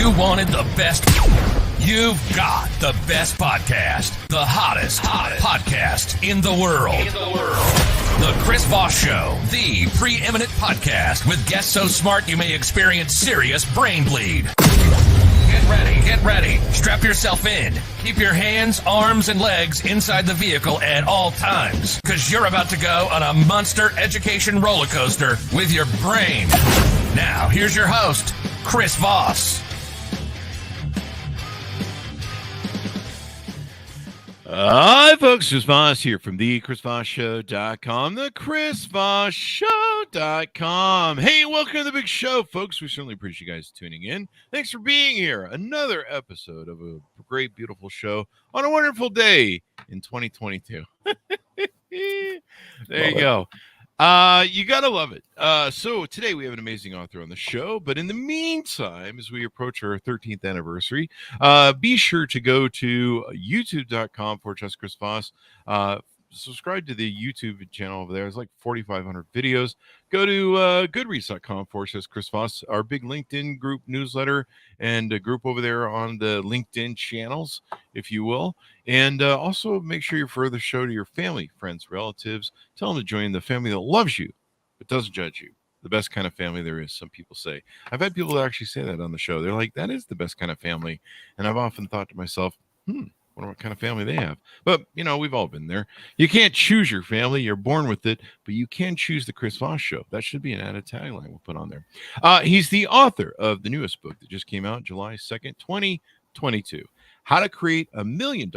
you wanted the best, you've got the best podcast, the hottest podcast in the world. The Chris Voss Show, the preeminent podcast with guests so smart you may experience serious brain bleed. Get ready. Strap yourself in. Keep your hands, arms, and legs inside the vehicle at all times, because you're about to go on a monster education roller coaster with your brain. Now, here's your host, Chris Voss. Hi, folks. Chris Voss here from the ChrisVossShow.com, the ChrisVossShow.com. Hey, welcome to the big show, folks. We certainly appreciate you guys tuning in. Thanks for being here. Another episode of a great, beautiful show on a wonderful day in 2022. There you go. You gotta love it. So today we have an amazing author on the show, but in the meantime, as we approach our 13th anniversary, be sure to go to youtube.com/Chris Voss. Subscribe to the YouTube channel over there. There's like 4,500 videos. Go to goodreads.com/Chris Voss, our big LinkedIn group newsletter and a group over there on the LinkedIn channels, if you will. And also make sure you refer the show to your family, friends, relatives. Tell them to join the family that loves you, but doesn't judge you. The best kind of family there is, some people say. I've had people that actually say that on the show. They're like, that is the best kind of family. And I've often thought to myself, wonder what kind of family they have. But, you know, we've all been there. You can't choose your family. You're born with it. But you can choose the Chris Voss Show. That should be an added tagline we'll put on there. He's the author of the newest book that just came out July 2nd, 2022. How to Create $1 Million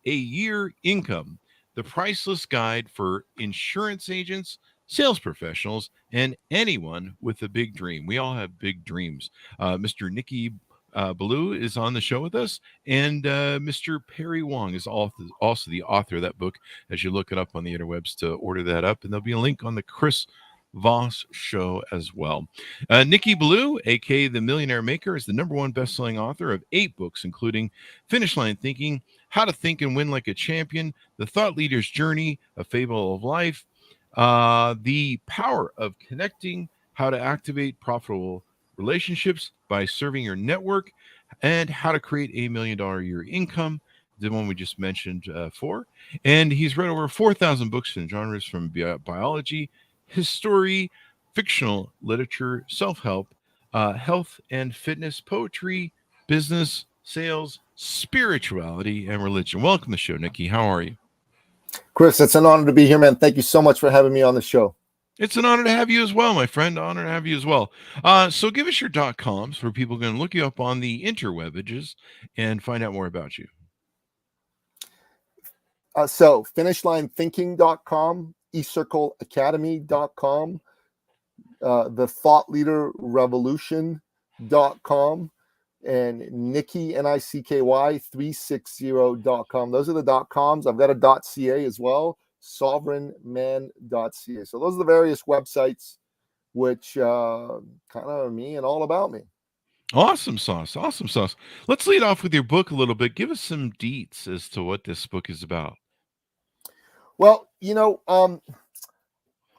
a Year Income. The Priceless Guide for Insurance Agents, Sales Professionals, and anyone with a big dream. We all have big dreams. Mr. Nicky Billou is on the show with us, and Mr. Perry Wong is also the author of that book, as you look it up on the interwebs to order that up, and there'll be a link on the Chris Voss Show as well. Nicky Billou, aka the Millionaire Maker, is the #1 best-selling author of 8 books, including Finish Line Thinking, How to Think and Win Like a Champion, The Thought Leader's Journey, A Fable of Life, The Power of Connecting, How to Activate Profitable Relationships by Serving Your Network, and How to Create $1 Million a Year Income, the one we just mentioned for. And he's read over 4,000 books in genres from biology, history, fictional literature, self-help, health and fitness, poetry, business, sales, spirituality, and religion. Welcome to the show, Nicky. How are you? Chris, it's an honor to be here, man. Thank you so much for having me on the show. It's an honor to have you as well, my friend. Honor to have you as well. So give us your .coms where people can look you up on the interwebages and find out more about you. So finishlinethinking.com, eCircleacademy.com, thethoughtleaderrevolution.com, and Nicky, Nicky 360.com. Those are the .coms. I've got a .ca as well, sovereignman.ca. So those are the various websites which kind of me and all about me. Awesome sauce. Awesome sauce. Let's lead off with your book a little bit. Give us some deets as to what this book is about. Well,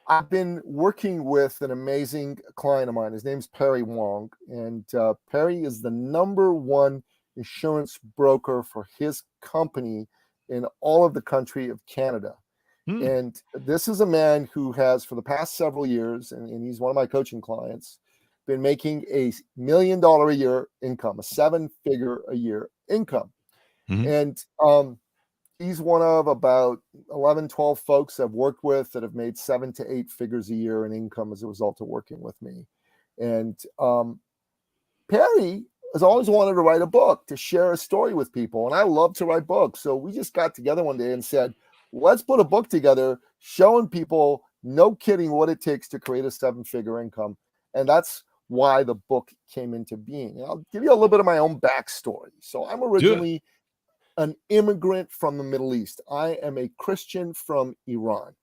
I've been working with an amazing client of mine. His name's Perry Wong, and Perry is the #1 insurance broker for his company in all of the country of Canada. And this is a man who has, for the past several years, and he's one of my coaching clients, been making $1 million a year income, a 7-figure a year income. And he's one of about 11, 12 folks I've worked with that have made 7 to 8 figures a year in income as a result of working with me. And Perry has always wanted to write a book to share a story with people. And I love to write books. So we just got together one day and said, let's put a book together showing people, no kidding, what it takes to create a 7-figure income. And that's why the book came into being. And I'll give you a little bit of my own backstory. So I'm originally an immigrant from the Middle East. I am a Christian from Iran.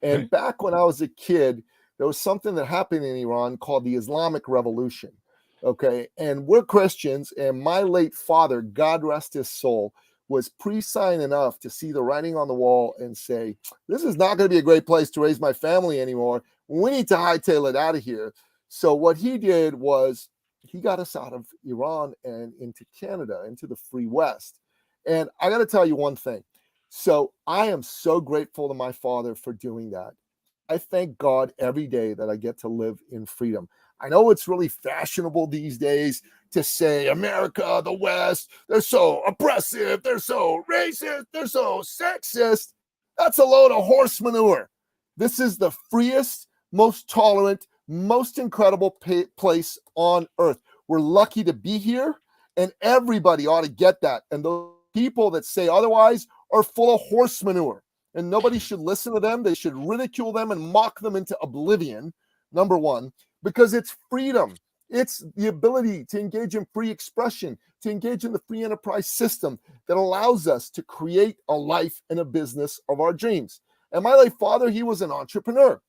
And back when I was a kid, there was something that happened in Iran called the Islamic Revolution. Okay. And we're Christians, and my late father, God rest his soul, was pre-sign enough to see the writing on the wall and say, this is not going to be a great place to raise my family anymore. We need to hightail it out of here. So what he did was he got us out of Iran and into Canada, into the free West. And I got to tell you one thing. So I am so grateful to my father for doing that. I thank God every day that I get to live in freedom. I know it's really fashionable these days to say America, the West, they're so oppressive, they're so racist, they're so sexist. That's a load of horse manure. This is the freest, most tolerant, most incredible place on earth. We're lucky to be here, and everybody ought to get that. And those people that say otherwise are full of horse manure, and nobody should listen to them. They should ridicule them and mock them into oblivion, number one, because it's freedom. It's the ability to engage in free expression, to engage in the free enterprise system that allows us to create a life and a business of our dreams. And my late father, he was an entrepreneur.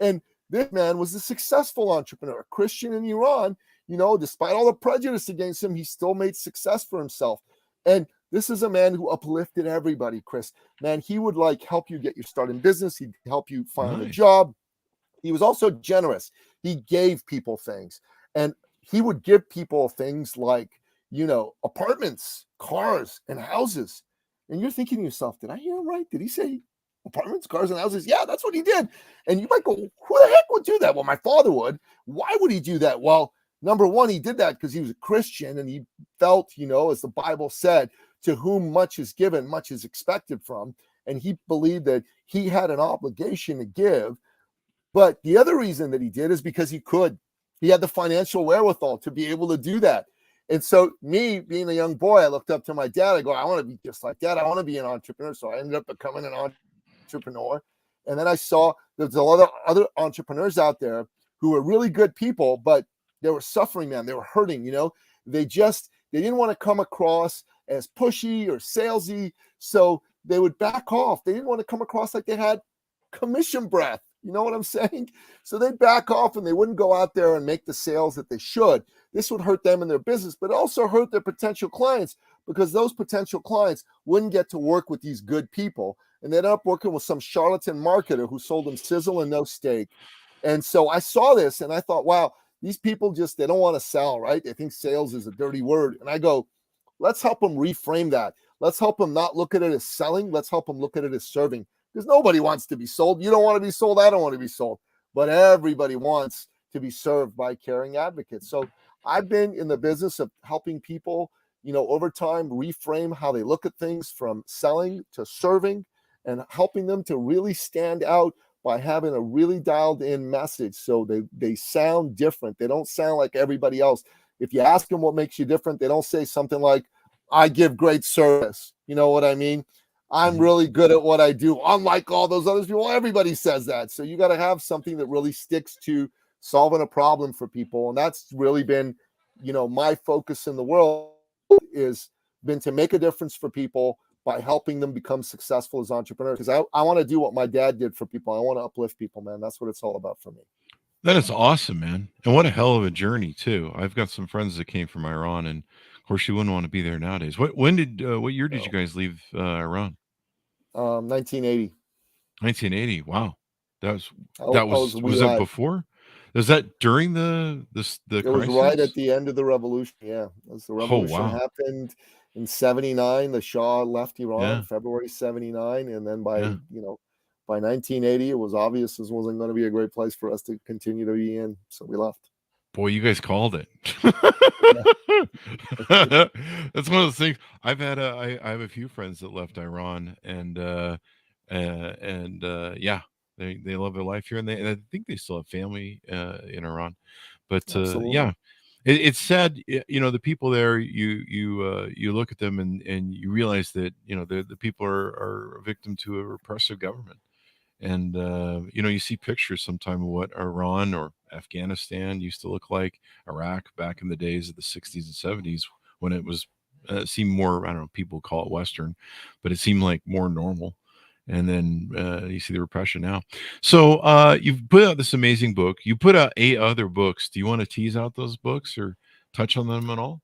And this man was a successful entrepreneur, Christian in Iran. You know, despite all the prejudice against him, he still made success for himself. And this is a man who uplifted everybody, Chris. Man, he would like help you get your start in business. He'd help you find a job. He was also generous. He gave people things. And he would give people things like, you know, apartments, cars, and houses. And you're thinking to yourself, did I hear him right? Did he say apartments, cars, and houses? Yeah, that's what he did. And you might go, who the heck would do that? Well, my father would. Why would he do that? Well, number one, he did that because he was a Christian and he felt, you know, as the Bible said, to whom much is given, much is expected from. And he believed that he had an obligation to give. But the other reason that he did is because he could. He had the financial wherewithal to be able to do that. And so me, being a young boy, I looked up to my dad. I go, I want to be just like that. I want to be an entrepreneur. So I ended up becoming an entrepreneur. And then I saw there's a lot of other entrepreneurs out there who were really good people, but they were suffering, man. They were hurting, you know. They didn't want to come across as pushy or salesy. So they would back off. They didn't want to come across like they had commission breath. You know what I'm saying? So they'd back off and they wouldn't go out there and make the sales that they should. This would hurt them in their business, but also hurt their potential clients because those potential clients wouldn't get to work with these good people. And they'd end up working with some charlatan marketer who sold them sizzle and no steak. And so I saw this and I thought, wow, these people they don't want to sell, right? They think sales is a dirty word. And I go, let's help them reframe that. Let's help them not look at it as selling. Let's help them look at it as serving. Because nobody wants to be sold. You don't want to be sold. I don't want to be sold. But everybody wants to be served by caring advocates. So I've been in the business of helping people, you know, over time reframe how they look at things from selling to serving and helping them to really stand out by having a really dialed in message. So they sound different. They don't sound like everybody else. If you ask them what makes you different, they don't say something like, I give great service. You know what I mean? I'm really good at what I do. Unlike all those other people, everybody says that. So you got to have something that really sticks to solving a problem for people. And that's really been, you know, my focus in the world is been to make a difference for people by helping them become successful as entrepreneurs. Because I want to do what my dad did for people. I want to uplift people, man. That's what it's all about for me. That is awesome, man. And what a hell of a journey, too. I've got some friends that came from Iran, and of course, you wouldn't want to be there nowadays. What year did you guys leave Iran? 1980. 1980. Wow. Was that before? Was that during the crisis? It was right at the end of the revolution. Yeah. As the revolution happened in 79, the Shah left Iran, February 79. And then by 1980, it was obvious this wasn't going to be a great place for us to continue to be in. So we left. Boy, you guys called it. That's one of those things. I have a few friends that left Iran, and yeah, they love their life here, and I think they still have family in Iran. But yeah, it's sad. You know, the people there. You look at them and you realize that the people are a victim to a repressive government. And, you see pictures sometime of what Iran or Afghanistan used to look like, Iraq back in the days of the 60s and 70s when it was seemed more, I don't know, people call it Western, but it seemed like more normal. And then you see the repression now. So you've put out this amazing book. You put out 8 other books. Do you want to tease out those books or touch on them at all?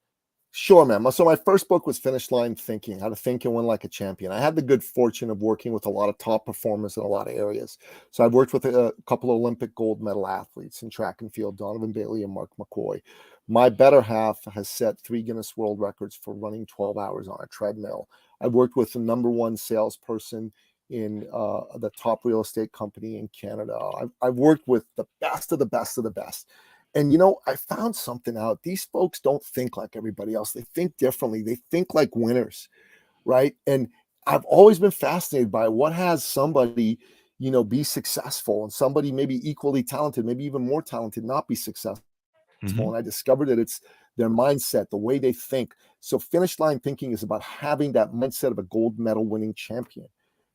Sure, man. So my first book was Finish Line Thinking, How to Think and Win Like a Champion. I had the good fortune of working with a lot of top performers in a lot of areas. So I've worked with a couple of Olympic gold medal athletes in track and field, Donovan Bailey and Mark McCoy. My better half has set 3 Guinness World Records for running 12 hours on a treadmill. I've worked with the number one salesperson in the top real estate company in Canada. I've worked with the best of the best of the best. And, I found something out. These folks don't think like everybody else. They think differently. They think like winners, right? And I've always been fascinated by what has somebody, be successful and somebody maybe equally talented, maybe even more talented, not be successful. Mm-hmm. And I discovered that it's their mindset, the way they think. So Finish Line Thinking is about having that mindset of a gold medal winning champion.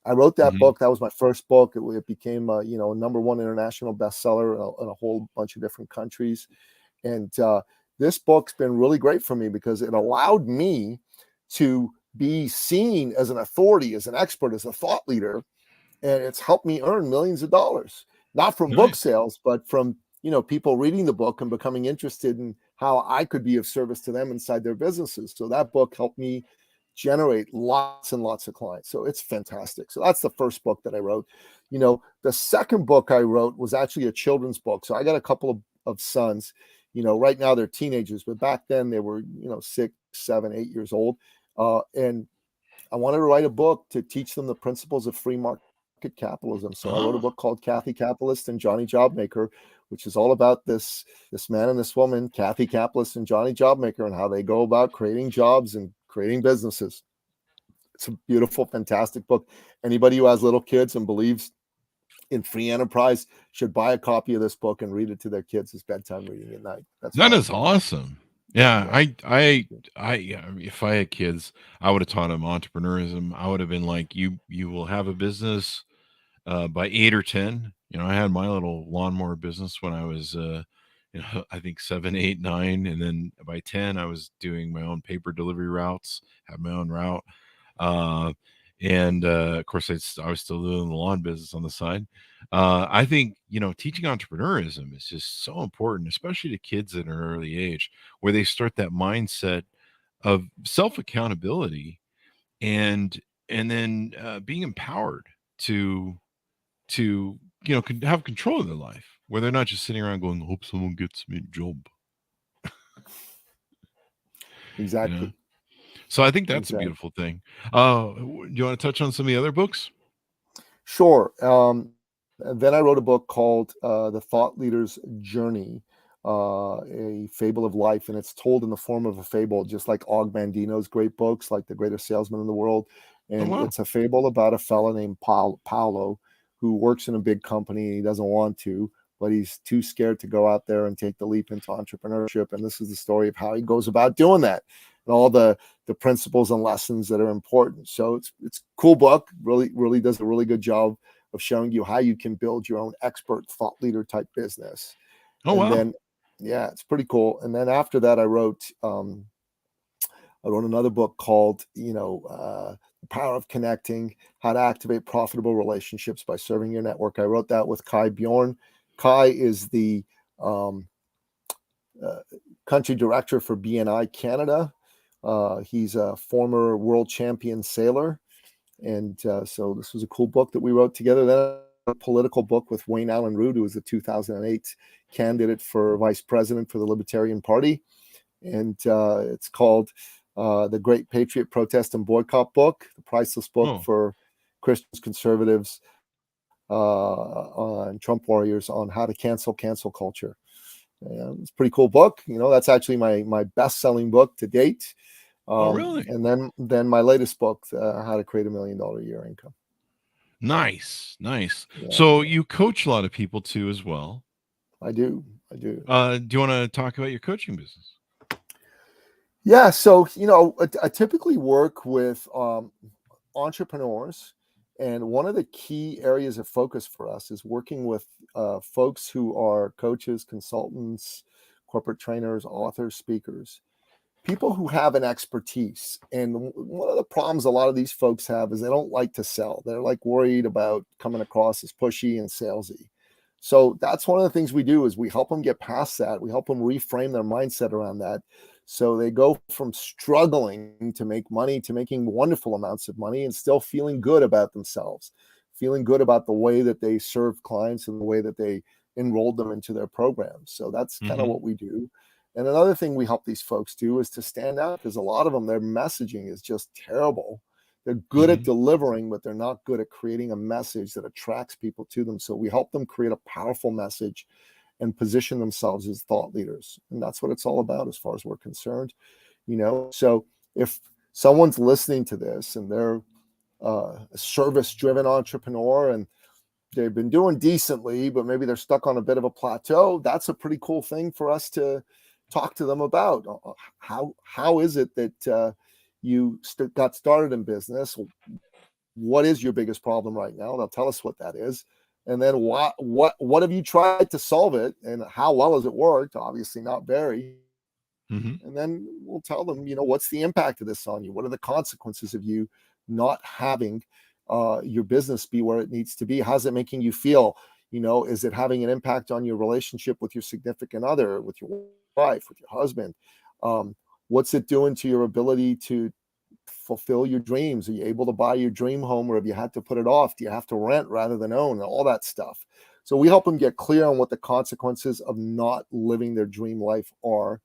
I wrote that book. That was my first book. It became a number one international bestseller in a whole bunch of different countries. And this book's been really great for me because it allowed me to be seen as an authority, as an expert, as a thought leader. And it's helped me earn millions of dollars, not from book sales, but from, people reading the book and becoming interested in how I could be of service to them inside their businesses. So that book helped me generate lots and lots of clients. So it's fantastic. So that's the first book that I wrote. The second book I wrote was actually a children's book. So I got a couple of sons, right now they're teenagers, but back then they were, 6, 7, 8 years old. And I wanted to write a book to teach them the principles of free market capitalism. So I wrote a book called Kathy Capitalist and Johnny Jobmaker, which is all about this man and this woman, Kathy Capitalist and Johnny Jobmaker, and how they go about creating jobs and creating businesses. It's a beautiful, fantastic book. Anybody who has little kids and believes in free enterprise should buy a copy of this book and read it to their kids as bedtime reading at night. That is awesome. Yeah, I if I had kids, I would have taught them entrepreneurism. I would have been like, you will have a business by 8 or 10. I had my little lawnmower business when I was I think 7, 8, 9, and then by 10 I was doing my own paper delivery routes, had my own route. And of course I was still doing the lawn business on the side. I think, teaching entrepreneurism is just so important, especially to kids at an early age, where they start that mindset of self accountability and then being empowered to have control of their life, where they're not just sitting around going, hope someone gets me a job. Exactly. So I think that's a beautiful thing. Do you want to touch on some of the other books? Sure. Then I wrote a book called The Thought Leader's Journey, a fable of life, and it's told in the form of a fable, just like Og Mandino's great books, like The Greatest Salesman in the World. And it's a fable about a fella named Paolo who works in a big company. He doesn't want to, but he's too scared to go out there and take the leap into entrepreneurship. And this is the story of how he goes about doing that and all the principles and lessons that are important. So it's a cool book, really does a really good job of showing you how you can build your own expert thought leader type business. Then, it's pretty cool. And then after that, I wrote another book called, The Power of Connecting, How to Activate Profitable Relationships by Serving Your Network. I wrote that with Kai Bjorn. Kai is the country director for BNI Canada. He's a former world champion sailor. And so this was a cool book that we wrote together. Then a political book with Wayne Allen Root, who was the 2008 candidate for vice president for the Libertarian Party. And it's called The Great Patriot Protest and Boycott Book, the priceless book for Christians, conservatives, and Trump warriors on how to cancel culture. It's a pretty cool book. That's actually my best-selling book to date. Really? And then my latest book, How to Create $1 Million a Year Income. Nice. Yeah. So you coach a lot of people too, as well. I do. Do you want to talk about your coaching business? Yeah. So, I typically work with entrepreneurs. And one of the key areas of focus for us is working with folks who are coaches, consultants, corporate trainers, authors, speakers, people who have an expertise. And one of the problems a lot of these folks have is they don't like to sell. They're like worried about coming across as pushy and salesy. So that's one of the things we do is we help them get past that. We help them reframe their mindset around that. So they go from struggling to make money to making wonderful amounts of money and still feeling good about themselves, feeling good about the way that they serve clients and the way that they enrolled them into their programs. So that's kind of what we do. And another thing we help these folks do is to stand out, because a lot of them, their messaging is just terrible. They're good at delivering, but they're not good at creating a message that attracts people to them. So we help them create a powerful message and position themselves as thought leaders. And that's what it's all about as far as we're concerned. So if someone's listening to this and they're a service-driven entrepreneur and they've been doing decently, but maybe they're stuck on a bit of a plateau, that's a pretty cool thing for us to talk to them about. How is it that you got started in business? What is your biggest problem right now? They'll tell us what that is. And then what have you tried to solve it, and how well has it worked? Obviously not very. And then we'll tell them, what's the impact of this on you? What are the consequences of you not having your business be where it needs to be? How's it making you feel? Is it having an impact on your relationship with your significant other, with your wife, with your husband? What's it doing to your ability to fulfill your dreams? Are you able to buy your dream home, or have you had to put it off? Do you have to rent rather than own? All that stuff. So we help them get clear on what the consequences of not living their dream life are.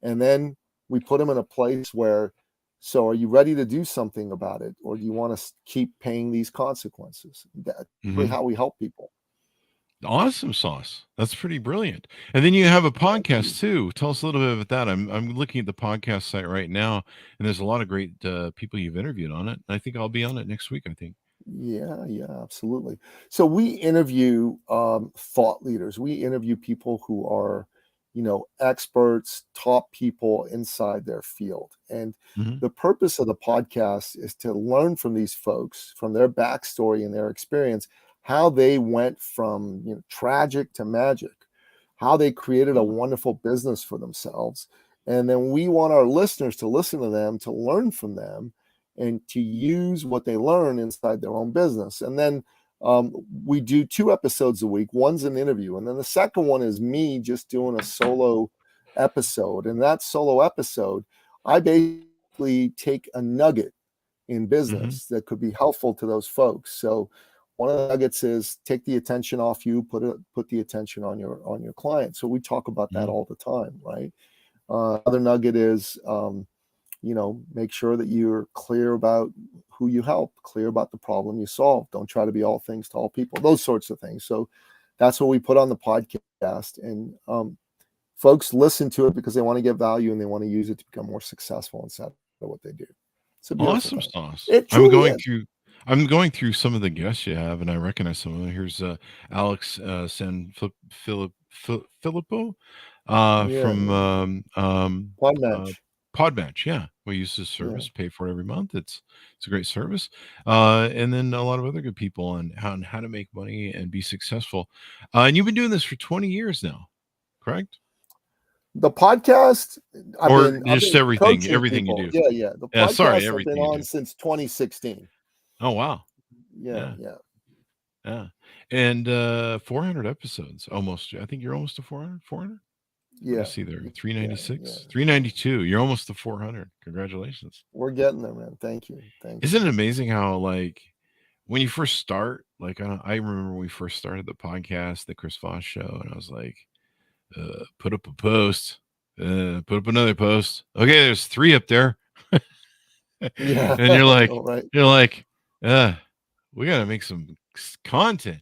And then we put them in a place where, so are you ready to do something about it? Or do you want to keep paying these consequences? That's really how we help people. Awesome sauce. That's pretty brilliant. And then you have a podcast too. Tell us a little bit about that. I'm looking at the podcast site right now, and there's a lot of great people you've interviewed on it. I think I'll be on it next week, I think. Yeah, absolutely. So we interview thought leaders. We interview people who are, experts, top people inside their field. And the purpose of the podcast is to learn from these folks, from their backstory and their experience, how they went from tragic to magic, how they created a wonderful business for themselves. And then we want our listeners to listen to them, to learn from them, and to use what they learn inside their own business. And then we do 2 episodes a week. One's an interview, and then the second one is me just doing a solo episode. And that solo episode, I basically take a nugget in business that could be helpful to those folks. So one of the nuggets is take the attention off you, put the attention on your client. So we talk about that all the time, right? Other nugget is, make sure that you're clear about who you help, clear about the problem you solve. Don't try to be all things to all people, those sorts of things. So that's what we put on the podcast. And folks listen to it because they want to get value and they want to use it to become more successful inside of what they do. It's a awesome thing. sauce. I'm going through some of the guests you have, and I recognize some of them. Here's Alex San Filippo from Podmatch. Yeah, we use this service, pay for it every month. It's a great service. And then a lot of other good people on how to make money and be successful. And you've been doing this for 20 years now, correct? The podcast, everything people. You do. Yeah. The podcast I've been on since 2016. Oh, wow. Yeah. And 400 episodes, almost. I think you're almost to 400. Yeah. See there, 396, 392. You're almost to 400. Congratulations. We're getting there, man. Thank you. Isn't it amazing how, when you first start, I remember when we first started the podcast, the Chris Voss Show, and I was like, put up a post, put up another post. Okay, there's 3 up there. Yeah. And you're like, we got to make some content.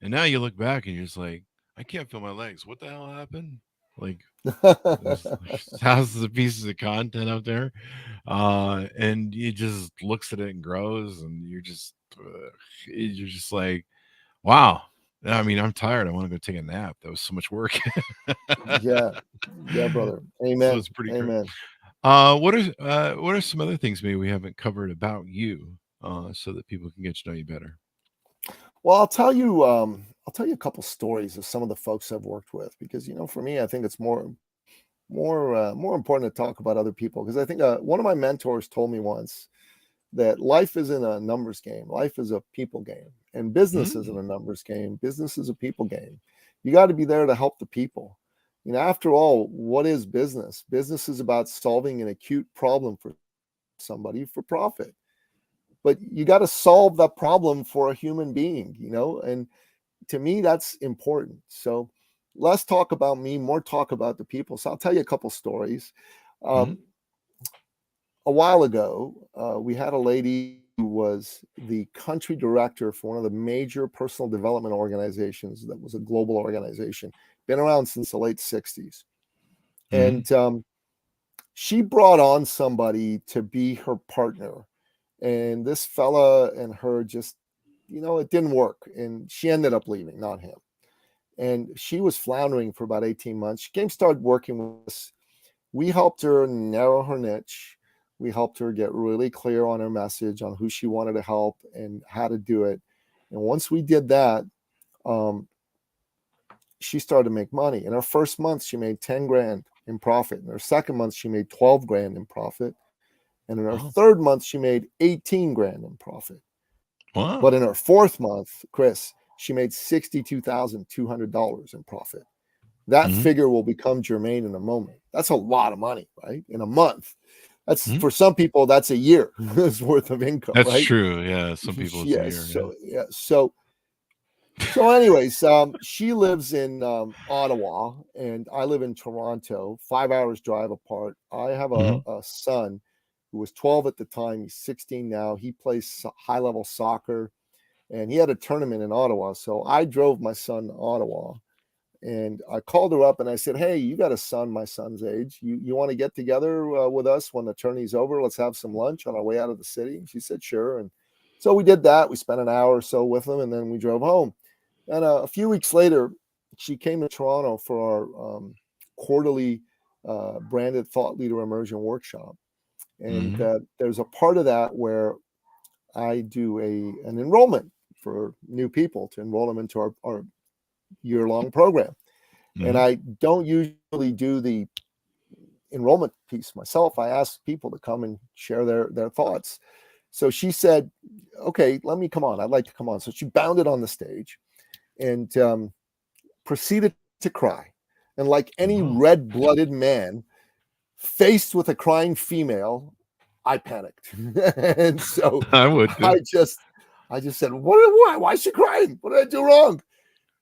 And now you look back and you're just like, I can't feel my legs. What the hell happened? There's thousands of pieces of content up there. And you just looks at it and grows, and you're just like, wow. I mean, I'm tired. I want to go take a nap. That was so much work. Yeah, brother. Amen. So it's pretty Amen. Great. What are some other things maybe we haven't covered about you, so that people can get to know you better? Well, I'll tell you a couple stories of some of the folks I've worked with, because for me, I think it's more important to talk about other people, because I think one of my mentors told me once that life isn't a numbers game. Life is a people game, and business isn't a numbers game. Business is a people game. You got to be there to help the people. After all, what is business? Business is about solving an acute problem for somebody for profit. But you got to solve that problem for a human being, and to me, that's important. So less talk about me, more talk about the people. So I'll tell you a couple stories. A while ago, we had a lady who was the country director for one of the major personal development organizations that was a global organization, been around since the late 60s. And she brought on somebody to be her partner. And this fella and her just, it didn't work. And she ended up leaving, not him. And she was floundering for about 18 months. She started working with us. We helped her narrow her niche. We helped her get really clear on her message, on who she wanted to help and how to do it. And once we did that, she started to make money. In her first month, she made 10 grand in profit. In her second month, she made 12 grand in profit. And in her third month, she made 18 grand in profit. Wow. But in her fourth month, Chris, she made $62,200 in profit. That figure will become germane in a moment. That's a lot of money, right? In a month. That's for some people, that's a year's worth of income. That's right? true. Yeah. Some people it's a year. So anyways, she lives in Ottawa and I live in Toronto, 5 hours drive apart. I have a son who was 12 at the time. He's 16 now. He plays high-level soccer, and he had a tournament in Ottawa. So I drove my son to Ottawa, and I called her up and I said, hey, you got a son my son's age. You want to get together with us when the tourney's over? Let's have some lunch on our way out of the city. And she said, sure. And so we did that. We spent an hour or so with him, and then we drove home. And a few weeks later, she came to Toronto for our quarterly branded thought leader immersion workshop. And there's a part of that where I do an enrollment for new people to enroll them into our year-long program. And I don't usually do the enrollment piece myself. I ask people to come and share their thoughts. So she said, okay, let me come on. I'd like to come on. So she bounded on the stage and proceeded to cry. And like any red-blooded man faced with a crying female, I panicked. And so I just said, why is she crying? What did I do wrong?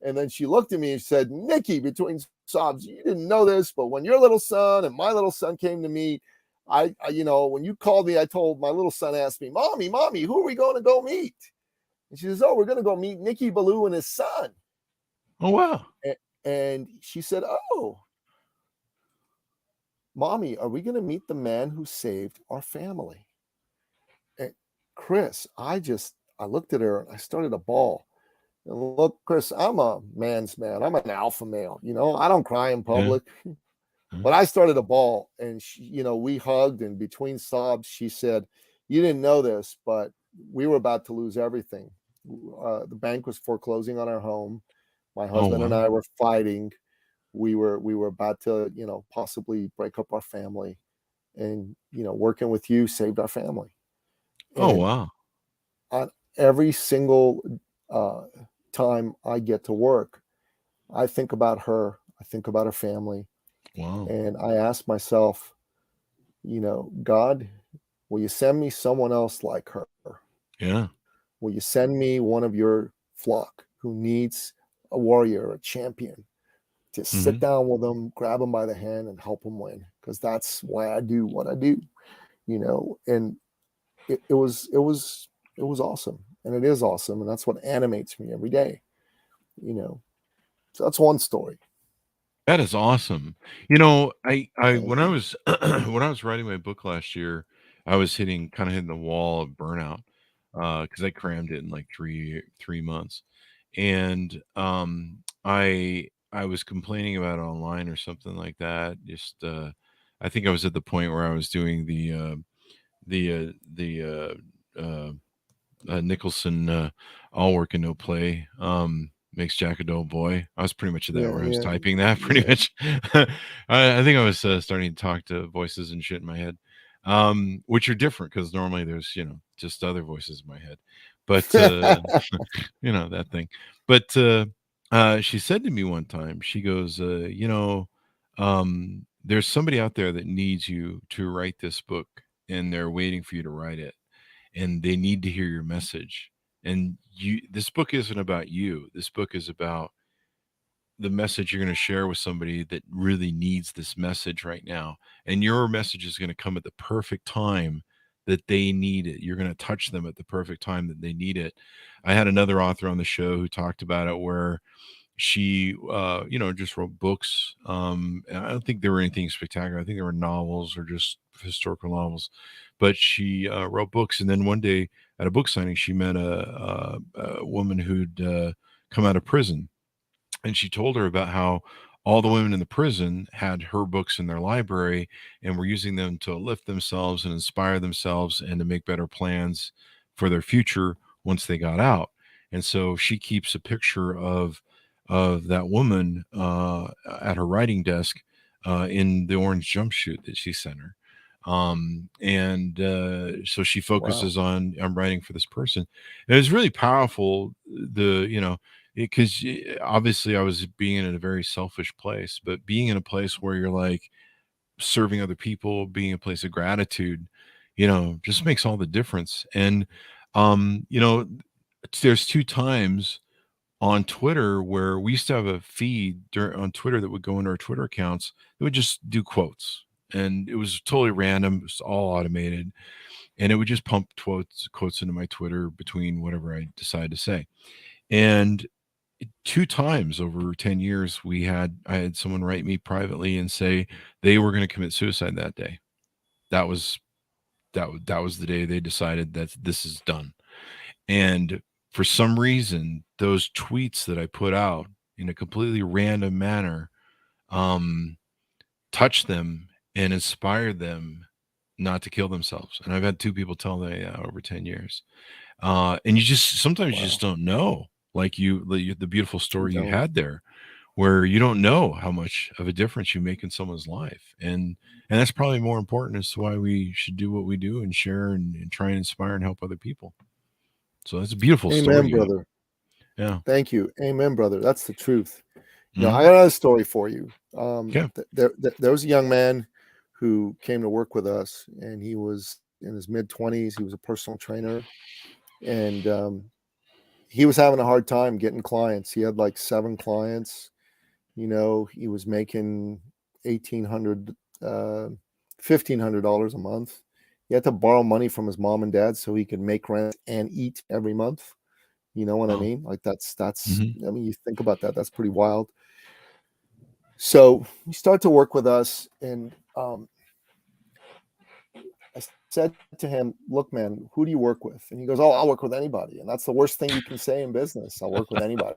And then she looked at me and said, Nicky, between sobs, you didn't know this, but when your little son and my little son came to me, I when you called me, I told my little son, asked me, mommy, who are we going to go meet? And she says, oh, we're going to go meet Nicky, Billou, and his son. Oh, wow. And she said, oh, mommy, are we going to meet the man who saved our family? And Chris, I looked at her and I started to bawl. And look, Chris, I'm a man's man. I'm an alpha male. I don't cry in public. But I started to bawl, and she, we hugged, and between sobs, she said, you didn't know this, but we were about to lose everything. The bank was foreclosing on our home. My husband and I were fighting. We were about to, possibly break up our family, and, working with you saved our family. And wow. On every single time I get to work, I think about her. I think about her family. Wow. And I ask myself, God, will you send me someone else like her? Yeah. Will you send me one of your flock who needs a warrior, a champion, to sit down with them, grab them by the hand, and help them win? Because that's why I do what I do, And it was awesome, and it is awesome, and that's what animates me every day, So that's one story. That is awesome. I when I was when I was writing my book last year, I was hitting the wall of burnout because I crammed it in like three months, and I was complaining about it online or something like that. Just I think I was at the point where I was doing the Nicholson all work and no play. Makes Jack a dull boy. I was pretty much at that where I was typing that pretty much. I think I was starting to talk to voices and shit in my head, which are different because normally there's, just other voices in my head. But, that thing. But She said to me one time, she goes, there's somebody out there that needs you to write this book, and they're waiting for you to write it, and they need to hear your message. And this book isn't about you. This book is about the message you're going to share with somebody that really needs this message right now. And your message is going to come at the perfect time that they need it. You're going to touch them at the perfect time that they need it. I had another author on the show who talked about it, where she just wrote books. And I don't think there were anything spectacular. I think there were novels or just historical novels, but she wrote books. And then one day at a book signing, she met a woman who'd come out of prison, and she told her about how all the women in the prison had her books in their library and were using them to lift themselves and inspire themselves and to make better plans for their future once they got out. And so she keeps a picture of that woman at her writing desk in the orange jumpsuit that she sent her. So she focuses on writing for this person. And it's really powerful. Because obviously I was being in a very selfish place, but being in a place where you're like serving other people, being a place of gratitude, just makes all the difference. And, there's 2 times on Twitter where we used to have a feed on Twitter that would go into our Twitter accounts. It would just do quotes, and it was totally random. It was all automated, and it would just pump quotes into my Twitter between whatever I decided to say. And 2 times over 10 years, I had someone write me privately and say they were going to commit suicide that day. That was the day they decided that this is done. And for some reason, those tweets that I put out in a completely random manner touched them and inspired them not to kill themselves. And I've had 2 people tell me over 10 years. And sometimes you just don't know. Like the beautiful story you had there, where you don't know how much of a difference you make in someone's life. And that's probably more important as to why we should do what we do and share and try and inspire and help other people. So that's a beautiful story. Amen, brother. Yeah. Thank you. Amen, brother. That's the truth. I got another story for you. There was a young man who came to work with us, and he was in his mid-20s. He was a personal trainer, and he was having a hard time getting clients. He had like 7 clients. He was making $1,800, $1,500 a month. He had to borrow money from his mom and dad so he could make rent and eat every month. You know what I mean? Like that's, I mean, you think about that. That's pretty wild. So he started to work with us, and I said to him, "Look, man, who do you work with?" And he goes, "Oh, I'll work with anybody." And that's the worst thing you can say in business. I'll work with anybody.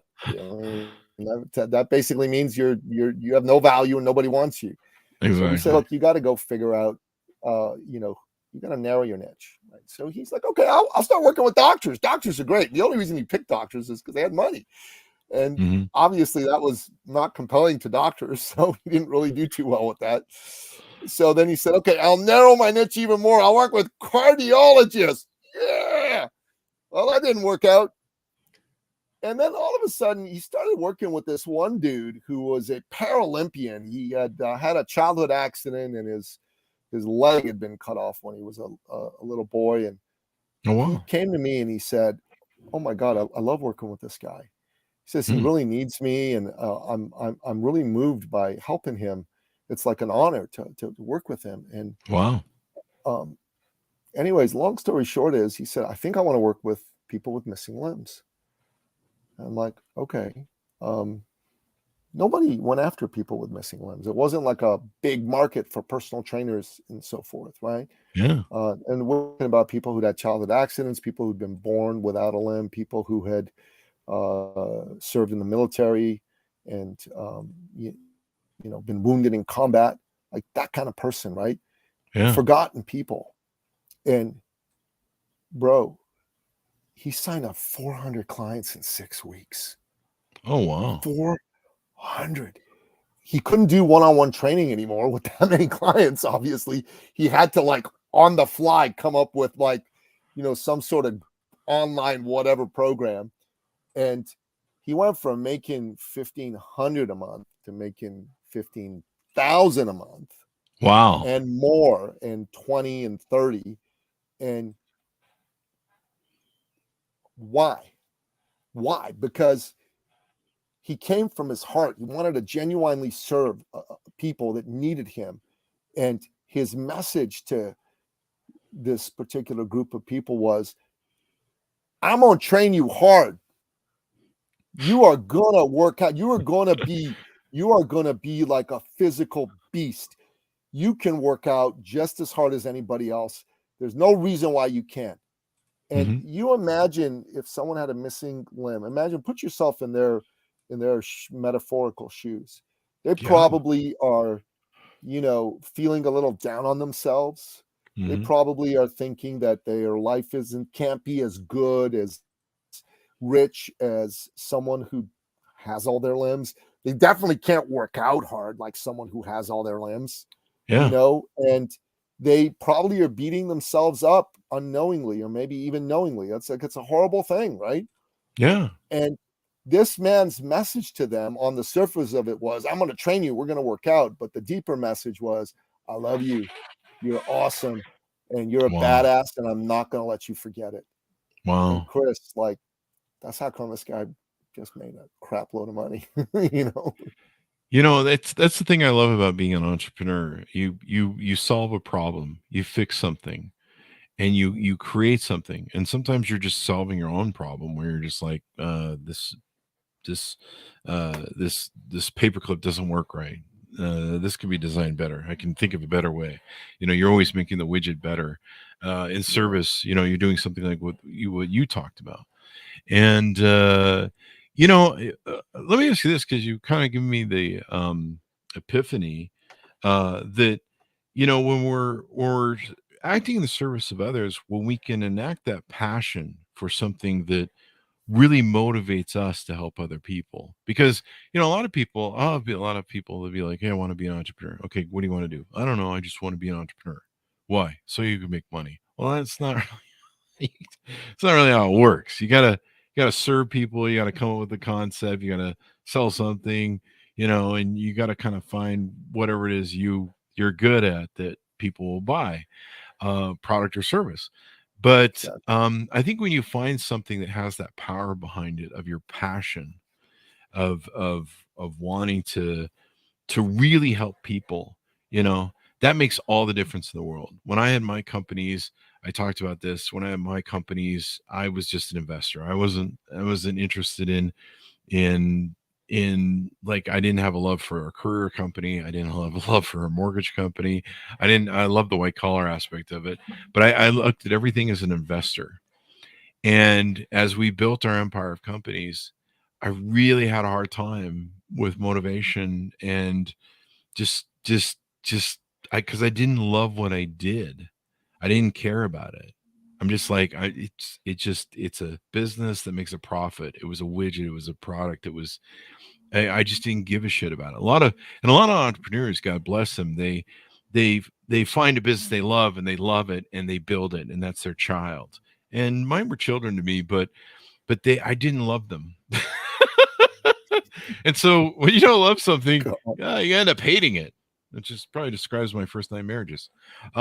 That basically means you have no value and nobody wants you. Exactly. So we said, "Look, you got to go figure out, you got to narrow your niche." Right? So he's like, "Okay, I'll start working with doctors. Doctors are great." The only reason he picked doctors is because they had money. And obviously that was not compelling to doctors. So he didn't really do too well with that. So then he said, "Okay, I'll narrow my niche even more. I'll work with cardiologists." Yeah. Well, that didn't work out. And then all of a sudden he started working with this one dude who was a Paralympian. He had had a childhood accident, and his leg had been cut off when he was a little boy. And he came to me and he said, "Oh my God, I love working with this guy." He says he really needs me, and I'm really moved by helping him. It's like an honor to work with him. And anyways, long story short is, he said, "I think I want to work with people with missing limbs." And I'm like, okay. Nobody went after people with missing limbs. It wasn't like a big market for personal trainers and so forth, right? Yeah. And we're talking about people who had childhood accidents, people who'd been born without a limb, people who had served in the military and been wounded in combat, like that kind of person, right? Yeah. Forgotten people. And bro, he signed up 400 clients in 6 weeks. Oh wow. 400. He couldn't do one-on-one training anymore with that many clients. Obviously, he had to like on the fly come up with like some sort of online whatever program. And he went from making $1,500 a month to making $15,000 a month. Wow. And more in 20 and 30. And why? Because he came from his heart. He wanted to genuinely serve people that needed him. And his message to this particular group of people was, I'm going to train you hard. You are going to work out. You are going to be like a physical beast. You can work out just as hard as anybody else. There's no reason why you can't. And you imagine if someone had a missing limb, put yourself in their metaphorical shoes. They probably are, feeling a little down on themselves. They probably are thinking that their life can't be as good, as rich as someone who has all their limbs. They definitely can't work out hard like someone who has all their limbs. And they probably are beating themselves up unknowingly, or maybe even knowingly. It's a horrible thing, right? Yeah. And this man's message to them on the surface of it was, I'm going to train you. We're going to work out. But the deeper message was, I love you. You're awesome. And you're a badass. And I'm not going to let you forget it. Wow. And Chris, that's how come this guy just made a crap load of money, That's the thing I love about being an entrepreneur. You solve a problem, you fix something, and you create something. And sometimes you're just solving your own problem, where you're just like, this paperclip doesn't work right. This could be designed better. I can think of a better way. You're always making the widget better. In service, you're doing something like what you talked about. And let me ask you this, because you kind of give me the epiphany that when we're acting in the service of others, when we can enact that passion for something that really motivates us to help other people. Because a lot of people, will be like, hey, I want to be an entrepreneur. Okay, what do you want to do? I don't know, I just want to be an entrepreneur. Why? So you can make money. Well, that's not it's not really how it works. You gotta serve people. You gotta come up with a concept. You gotta sell something, and you gotta kind of find whatever it is you're good at that people will buy, product or service. But I think when you find something that has that power behind it, of your passion, of wanting to really help people, that makes all the difference in the world. When I had my companies, I talked about this. When I had my companies, I was just an investor. I wasn't interested in like, I didn't have a love for a career company. I didn't have a love for a mortgage company. I love the white collar aspect of it, but I looked at everything as an investor. And as we built our empire of companies, I really had a hard time with motivation, and just because I didn't love what I did. I didn't care about it. I'm just like, it's a business that makes a profit. It was a widget. It was a product. I just didn't give a shit about it. A lot of entrepreneurs, God bless them, they find a business they love, and they love it, and they build it, and that's their child. And mine were children to me, but I didn't love them. And so when you don't love something, you end up hating it, which is probably describes my first 9 marriages. It's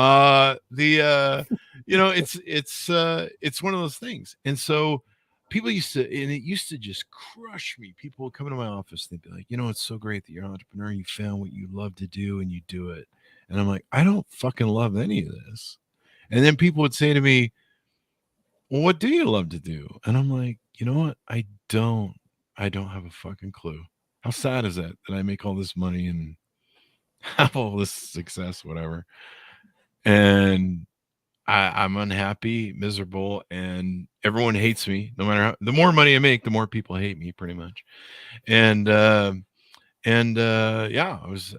one of those things. And so people used to just crush me. People would come into my office, and they'd be like, it's so great that you're an entrepreneur. You found what you love to do, and you do it. And I'm like, I don't fucking love any of this. And then people would say to me, well, what do you love to do? And I'm like, you know what? I don't have a fucking clue. How sad is that I make all this money and have all this success, whatever. And I'm unhappy, miserable, and everyone hates me. No matter the more money I make, the more people hate me, pretty much. And it was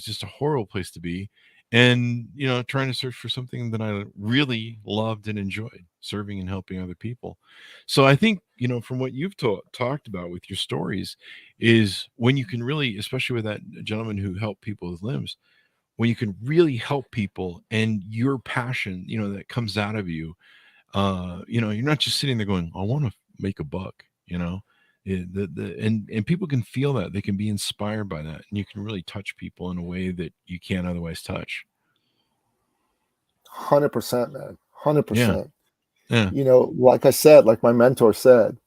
just a horrible place to be. And trying to search for something that I really loved and enjoyed, serving and helping other people. So I think from what you've talked about with your stories, is when you can really, especially with that gentleman who helped people with limbs, when you can really help people, and your passion that comes out of you, you're not just sitting there going, I want to make a buck. And people can feel that. They can be inspired by that, and you can really touch people in a way that you can't otherwise touch. 100%, man. Yeah. 100%. Yeah. You know, like I said, like my mentor said,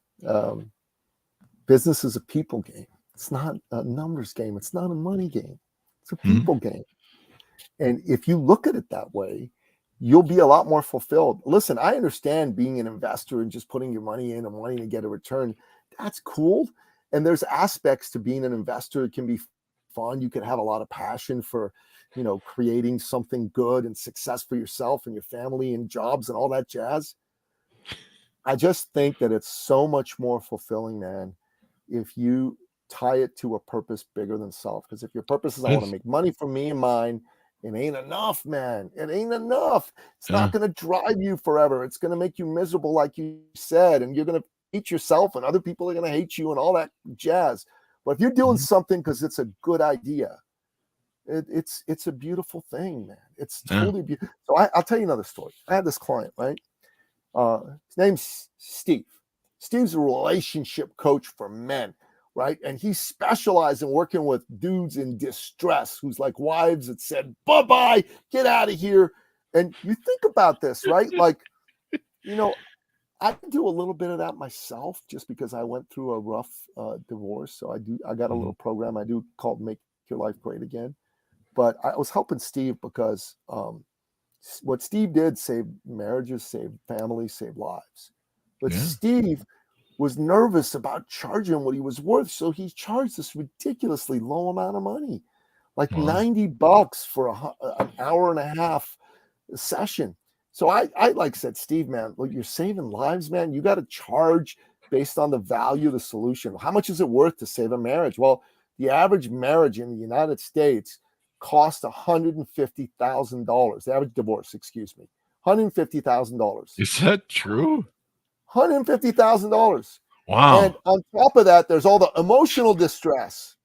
business is a people game. It's not a numbers game. It's not a money game. It's a people game. And if you look at it that way, you'll be a lot more fulfilled. Listen, I understand being an investor and just putting your money in and wanting to get a return. That's cool. And there's aspects to being an investor. It can be fun. You can have a lot of passion for, you know, creating something good and success for yourself and your family and jobs and all that jazz. I just think that it's so much more fulfilling, man, if you tie it to a purpose bigger than self. Because if your purpose is I want to make money for me and mine, it ain't enough, man. It ain't enough. It's not going to drive you forever. It's going to make you miserable, like you said, and you're going to hate yourself, and other people are going to hate you and all that jazz. But if you're doing something because it's a good idea, it's a beautiful thing, man. It's totally beautiful. So I'll tell you another story. I had this client, right? His name's Steve. Steve's a relationship coach for men, right? And he specialized in working with dudes in distress, who's like wives that said, bye-bye, get out of here. And you think about this, right? Like, you know, I do a little bit of that myself just because I went through a rough divorce. So I got a little program I do called Make Your Life Great Again. But I was helping Steve because what Steve did saved marriages, saved families, saved lives. But Steve was nervous about charging what he was worth. So he charged this ridiculously low amount of money, like $90 for an hour and a half session. So I like said, Steve, man, look, you're saving lives, man. You got to charge based on the value of the solution. How much is it worth to save a marriage? Well, the average marriage in the United States cost $150,000. The average divorce, excuse me, $150,000. Is that true? $150,000. Wow. And on top of that, there's all the emotional distress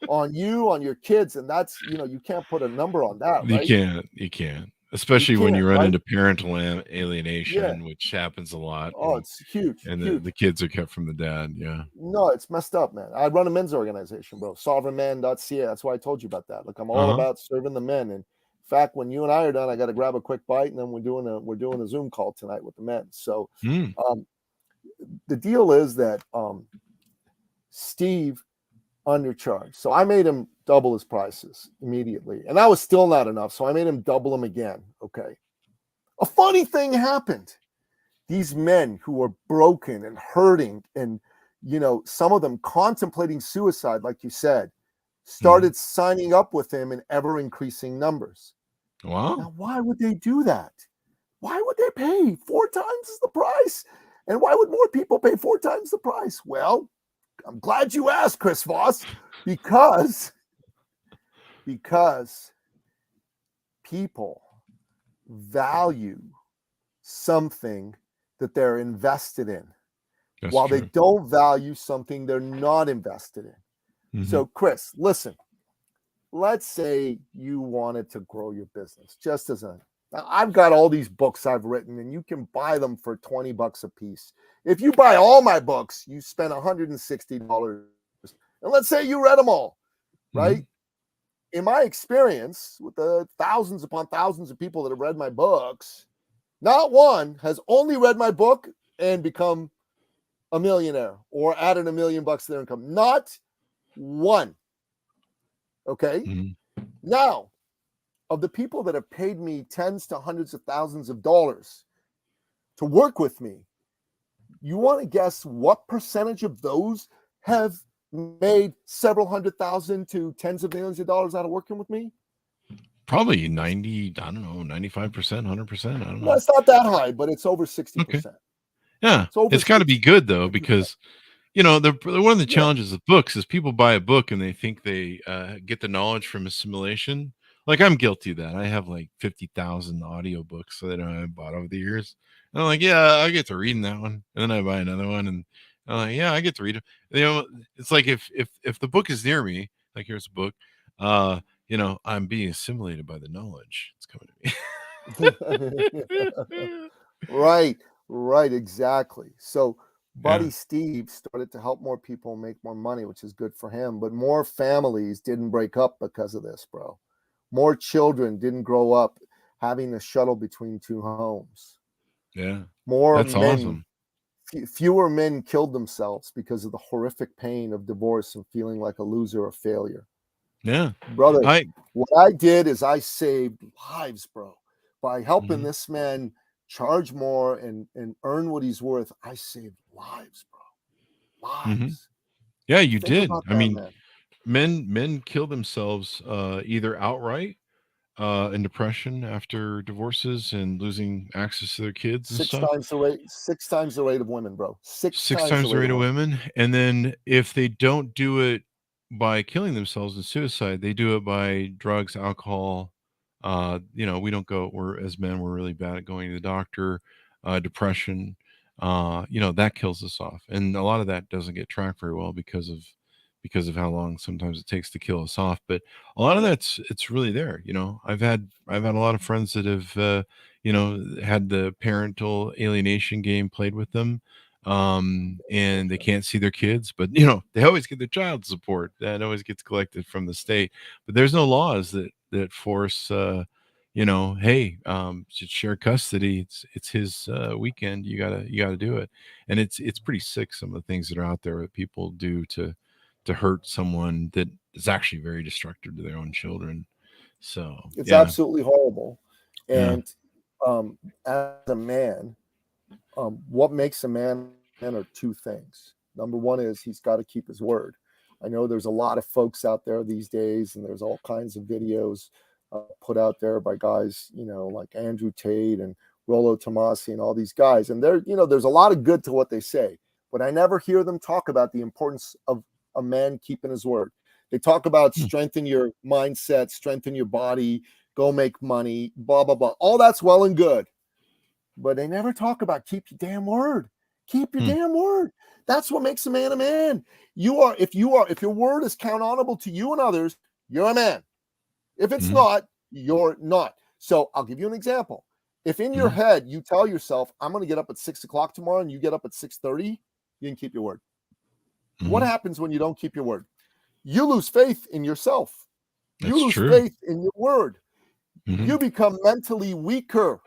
on you, on your kids. And that's, you know, you can't put a number on that, right? You can't. Especially when you run into parental alienation, which happens a lot. Oh, it's huge. And huge. The kids are kept from the dad. Yeah. No, it's messed up, man. I run a men's organization, bro. Sovereignman.ca. That's why I told you about that. Like, I'm all about serving the men. And in fact, when you and I are done, I got to grab a quick bite, and then we're doing a Zoom call tonight with the men. So the deal is that Steve undercharged. So I made him double his prices immediately. And that was still not enough. So I made him double them again. Okay. A funny thing happened. These men who were broken and hurting and, you know, some of them contemplating suicide, like you said, started signing up with him in ever increasing numbers. Wow. Now, why would they do that? Why would they pay 4 times the price? And why would more people pay 4 times the price? Well, I'm glad you asked, Chris Voss, because people value something that they're invested in. That's while true. They don't value something they're not invested in. So, Chris, listen, let's say you wanted to grow your business just as I've got all these books I've written, and you can buy them for $20 a piece. If you buy all my books, you spend $160. And let's say you read them all, right? In my experience, with the thousands upon thousands of people that have read my books, not one has only read my book and become a millionaire or added $1 million to their income. Not one. Okay. Now, of the people that have paid me tens to hundreds of thousands of dollars to work with me, you want to guess what percentage of those have made several $100,000 to tens of millions of dollars out of working with me? Probably 90, I don't know, 95%, 100%. I don't know. No, it's not that high, but it's over 60%. Okay. Yeah. It's got to be good, though, because, you know, one of the challenges of books is people buy a book and they think they get the knowledge from assimilation. Like, I'm guilty of that. I have like 50,000 audiobooks that I bought over the years. And I'm like, yeah, I get to reading that one. And then I buy another one. And I'm like, yeah, I get to read it. You know, it's like if the book is near me, like here's a book, you know, I'm being assimilated by the knowledge. It's coming to me. Right, exactly. So Buddy Steve started to help more people make more money, which is good for him. But more families didn't break up because of this, bro. More children didn't grow up having to shuttle between two homes. Yeah. More That's men, awesome. fewer men killed themselves because of the horrific pain of divorce and feeling like a loser or failure. Yeah. Brother, what I did is I saved lives, bro. By helping this man charge more and earn what he's worth, I saved lives, bro. Lives. Yeah, you Think did. about I that, mean, man. men kill themselves either outright in depression after divorces and losing access to their kids and stuff. 6 times the rate of women, bro. Six Six times times the rate of women. And then if they don't do it by killing themselves in suicide, they do it by drugs, alcohol. We don't go, we're as men, we're really bad at going to the doctor, depression, that kills us off. And a lot of that doesn't get tracked very well because of how long sometimes it takes to kill us off. But a lot of it's really there. I've had a lot of friends that have, had the parental alienation game played with them. And they can't see their kids, but they always get their child support that always gets collected from the state. But there's no laws that force, hey, share custody. It's his weekend. You gotta do it. And it's pretty sick, some of the things that are out there that people do to hurt someone that is actually very destructive to their own children. So it's absolutely horrible. And as a man, what makes a man are two things. Number one is he's got to keep his word. I know there's a lot of folks out there these days, and there's all kinds of videos put out there by guys, like Andrew Tate and Rollo Tomasi and all these guys. And there's a lot of good to what they say, but I never hear them talk about the importance of a man keeping his word. They talk about strengthen your mindset, strengthen your body, go make money, blah, blah, blah. All that's well and good. But they never talk about keep your damn word. Keep your damn word. That's what makes a man a man. If your word is countable to you and others, you're a man. If it's not, you're not. So I'll give you an example. If in your head you tell yourself, I'm going to get up at 6:00 tomorrow, and you get up at 6:30, you can keep your word. What happens when you don't keep your word? You lose faith in yourself. You lose faith in your word. You become mentally weaker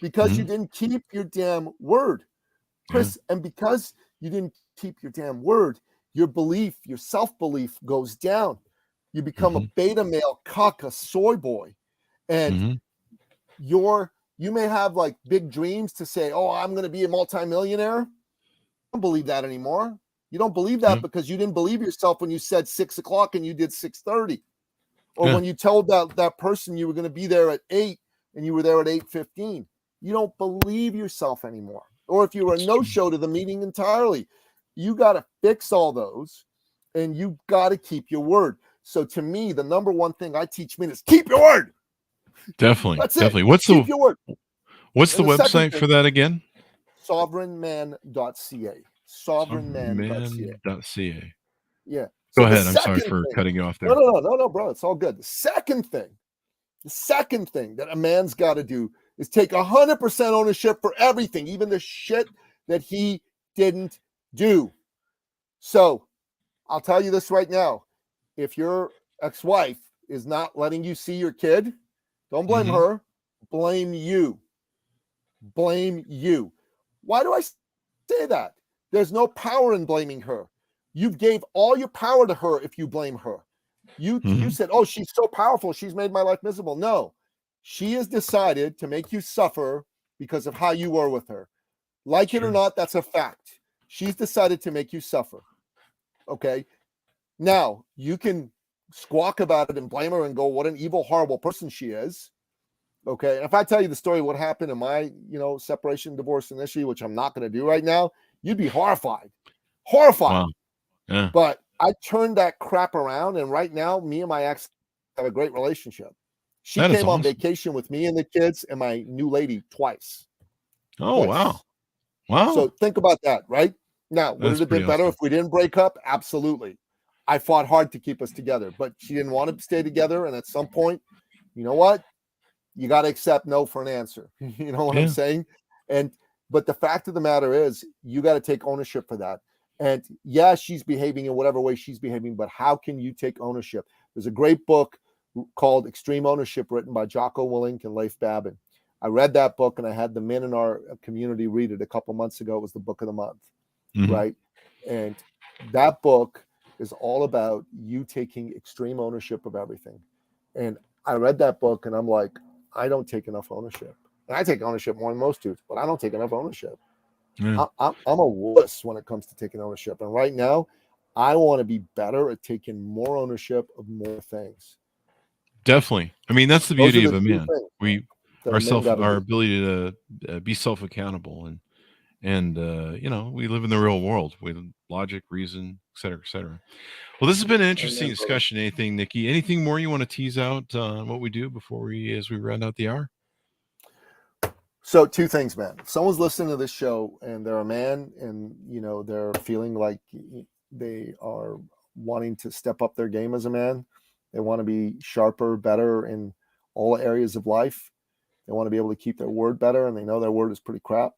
because you didn't keep your damn word, Chris. And because you didn't keep your damn word, your self-belief goes down. You become a beta male cuck, a soy boy. And you may have like big dreams to say, oh, I'm going to be a multimillionaire. I don't believe that anymore. You don't believe that because you didn't believe yourself when you said 6:00 and you did 6:30. Or when you told that person you were going to be there at 8 and you were there at 8:15. You don't believe yourself anymore. Or if you were a no-show to the meeting entirely, you got to fix all those, and you got to keep your word. So to me, the number one thing I teach men is keep your word. Definitely. That's definitely. it. Keep your word. What's the website for that again? Sovereignman.ca. Sovereignman.ca. Yeah. Go ahead. I'm sorry for cutting you off there. No, bro. It's all good. The second thing that a man's got to do is take 100% ownership for everything, even the shit that he didn't do. So I'll tell you this right now. If your ex-wife is not letting you see your kid, don't blame her. Blame you. Blame you. Why do I say that? There's no power in blaming her. You gave all your power to her if you blame her. You said, oh, she's so powerful. She's made my life miserable. No, she has decided to make you suffer because of how you were with her. Like it or not, that's a fact. She's decided to make you suffer. Okay. Now you can squawk about it and blame her and go, what an evil, horrible person she is. Okay. And if I tell you the story of what happened in my, separation, divorce initially, which I'm not going to do right now, you'd be horrified. Wow. Yeah. But I turned that crap around, and right now, me and my ex have a great relationship. She came on vacation with me and the kids and my new lady twice. Oh, wow. Wow. So think about that, right? Now, would it have been better if we didn't break up? Absolutely. I fought hard to keep us together, but she didn't want to stay together. And at some point, you know what? You got to accept no for an answer. You know what I'm saying? And But the fact of the matter is, you got to take ownership for that. And yeah, she's behaving in whatever way she's behaving, but how can you take ownership? There's a great book called Extreme Ownership written by Jocko Willink and Leif Babin. I read that book, and I had the men in our community read it a couple months ago. It was the book of the month, right? And that book is all about you taking extreme ownership of everything. And I read that book, and I'm like, I don't take enough ownership. And I take ownership more than most dudes, but I don't take enough ownership. I'm a wuss when it comes to taking ownership. And right now, I want to be better at taking more ownership of more things. Definitely. I mean, that's the beauty of a man. Our ability to be self-accountable, and we live in the real world with logic, reason, et cetera, et cetera. Well, this has been an interesting discussion. Anything, Nicky? Anything more you want to tease out on what we do as we round out the hour? So 2 things, man. If someone's listening to this show and they're a man and, they're feeling like they are wanting to step up their game as a man, they want to be sharper, better in all areas of life, they want to be able to keep their word better, and they know their word is pretty crap,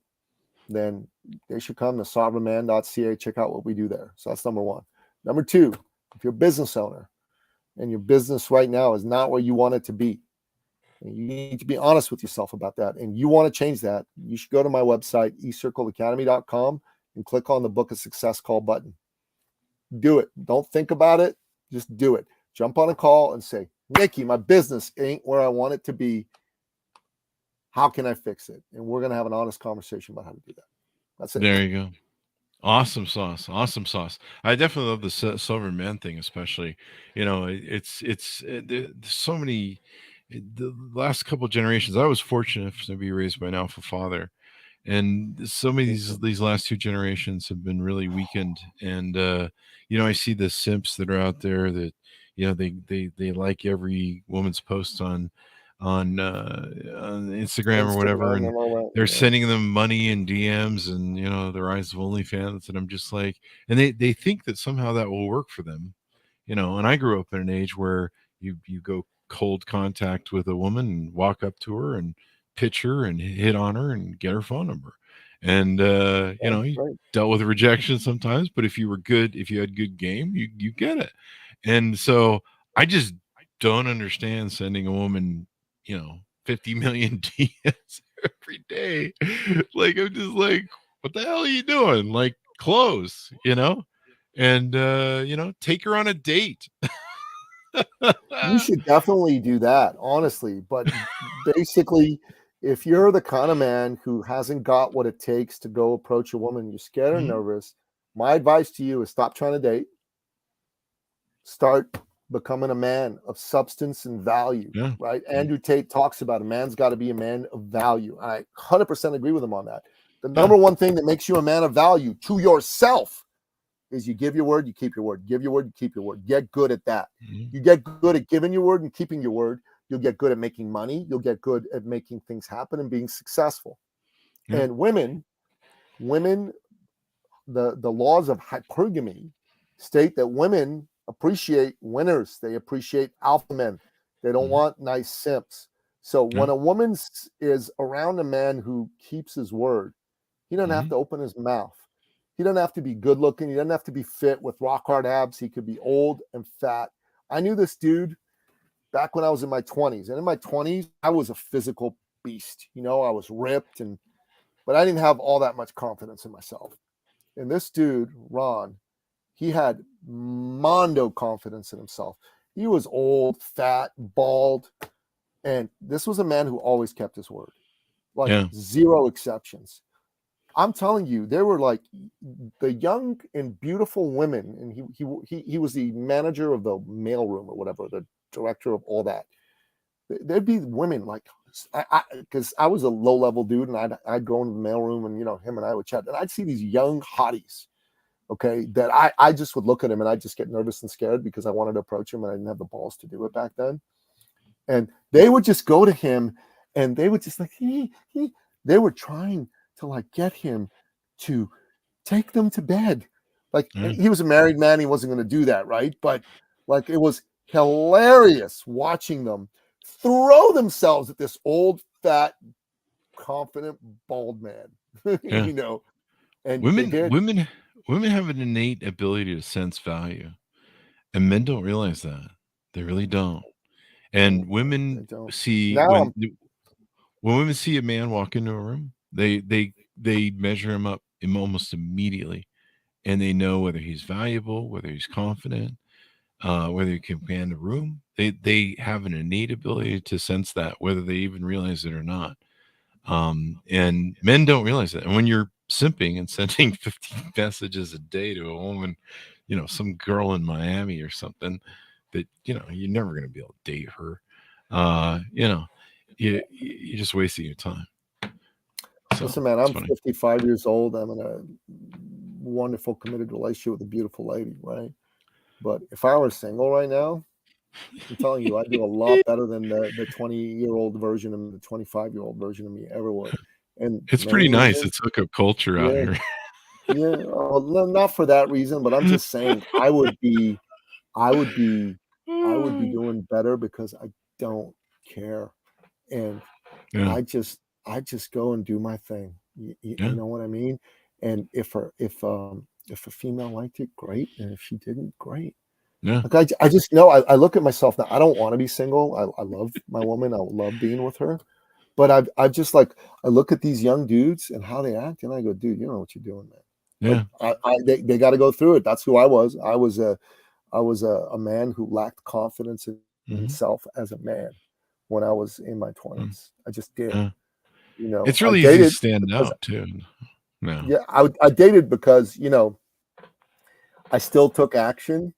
then they should come to sovereignman.ca, check out what we do there. So that's number 1. Number 2, if you're a business owner and your business right now is not where you want it to be, and you need to be honest with yourself about that, and you want to change that, you should go to my website, eCircleacademy.com, and click on the Book a Success Call button. Do it. Don't think about it. Just do it. Jump on a call and say, Nicky, my business ain't where I want it to be. How can I fix it? And we're going to have an honest conversation about how to do that. That's it. There you go. Awesome sauce. I definitely love the sovereign man thing, especially. It's there's so many. The last couple of generations, I was fortunate to be raised by an alpha father, and so many of these last 2 generations have been really weakened. And I see the simps that are out there that they like every woman's post on Instagram or whatever, and they're sending them money and DMs and the rise of OnlyFans, and I'm just like, and they think that somehow that will work for them, and I grew up in an age where you go cold contact with a woman and walk up to her and pitch her and hit on her and get her phone number, and you dealt with rejection sometimes, but if you had good game, you get it. And so I just don't understand sending a woman 50 million DMs every day. Like, I'm just like, what the hell are you doing? Like, close, and take her on a date. You should definitely do that, honestly. But basically, if you're the kind of man who hasn't got what it takes to go approach a woman, you're scared or nervous, my advice to you is stop trying to date. Start becoming a man of substance and value, right? Andrew Tate talks about a man's got to be a man of value. I 100% agree with him on that. The number 1 thing that makes you a man of value to yourself is you give your word, you keep your word. Give your word, you keep your word. Get good at that. You get good at giving your word and keeping your word. You'll get good at making money. You'll get good at making things happen and being successful. And women, the laws of hypergamy state that women appreciate winners. They appreciate alpha men. They don't want nice simps. So when a woman is around a man who keeps his word, he doesn't have to open his mouth. He doesn't have to be good looking. He doesn't have to be fit with rock hard abs. He could be old and fat. I knew this dude back when I was in my 20s. And in my 20s, I was a physical beast. I was ripped, but I didn't have all that much confidence in myself. And this dude, Ron, he had mondo confidence in himself. He was old, fat, bald. And this was a man who always kept his word. Zero exceptions. I'm telling you, there were like the young and beautiful women, and he was the manager of the mailroom or whatever, the director of all that. There'd be women like, because I was a low-level dude, and I'd go into the mailroom, and him and I would chat, and I'd see these young hotties, okay, that I just would look at him, and I'd just get nervous and scared because I wanted to approach him, and I didn't have the balls to do it back then. And they would just go to him, and they would just like, they were trying to like get him to take them to bed. Like he was a married man. He wasn't going to do that. Right. But like, it was hilarious watching them throw themselves at this old, fat, confident, bald man. Yeah. you know, and they Women, did. women, women have an innate ability to sense value, and men don't realize that. They really don't. And They women don't. see Now when women see a man walk into a room, they measure him up almost immediately, and they know whether he's valuable, whether he's confident, whether he can command a room. They have an innate ability to sense that, whether they even realize it or not. And men don't realize that. And when you're simping and sending 50 messages a day to a woman, some girl in Miami or something that, you're never going to be able to date her, you're just wasting your time. So listen, man, it's I'm funny. 55 years old. I'm in a wonderful committed relationship with a beautiful lady, right? But if I were single right now, I'm telling you, I do a lot better than the 20-year-old version of me, the 25-year-old version of me ever would. And It's many pretty nice. reasons. It's hookup culture out Yeah, here. yeah. Well, not for that reason, but I'm just saying I would be doing better because I don't care, and Yeah. I just go and do my thing. Yeah. You know what I mean? And if a female liked it, great, and if she didn't, great. Yeah. Like I just know I look at myself now. I don't want to be single. I love my woman. I love being with her. But I've just like I look at these young dudes and how they act, and I go, dude, you know what you're doing, man. Yeah. But they got to go through it. That's who I was. I was a man who lacked confidence in Mhm. himself as a man when I was in my 20s. I just did. Yeah. You know, It's I really easy to dated stand because out too. No. yeah, I dated because I still took action,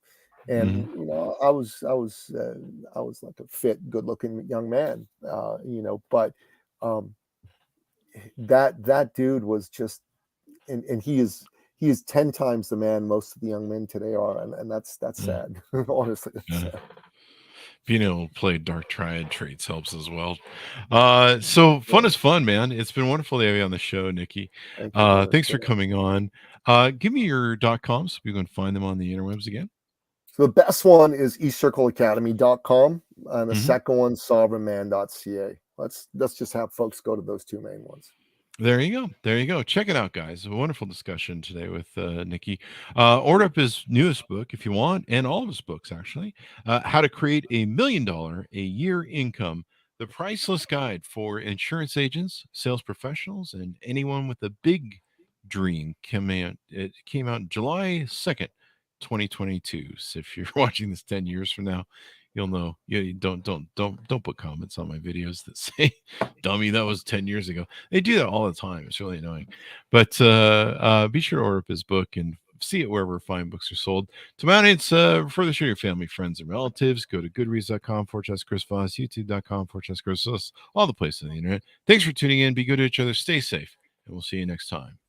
and Mhm. I was like a fit, good-looking young man, but um, that dude was just, and he is 10 times the man most of the young men today are, and that's Yeah. sad. Honestly, that's Yeah. sad. Being able to play dark triad traits helps as well. So fun Yeah. is fun, man. It's been wonderful to have you on the show, Nicky. Thank you, brother. Thanks for coming on. Give me your .com so we can find them on the interwebs again. So the best one is eCircleacademy.com, and the Mhm. second one, sovereignman.ca. Let's just have folks go to those two main ones. There you go. There you go. Check it out, guys. A wonderful discussion today with Nicky. Order up his newest book if you want, and all of his books, actually. How to Create $1 Million a Year Income, the priceless guide for insurance agents, sales professionals, and anyone with a big dream. It came out July 2nd, 2022. So if you're watching this 10 years from now, you'll know. You don't put comments on my videos that say, dummy, that was 10 years ago. They do that all the time. It's really annoying. But be sure to order up his book and see it wherever fine books are sold. To my audience, further share your family, friends, and relatives. Go to goodreads.com/Chris Voss, youtube.com/Chris Voss, all the places on the internet. Thanks for tuning in. Be good to each other. Stay safe. And we'll see you next time.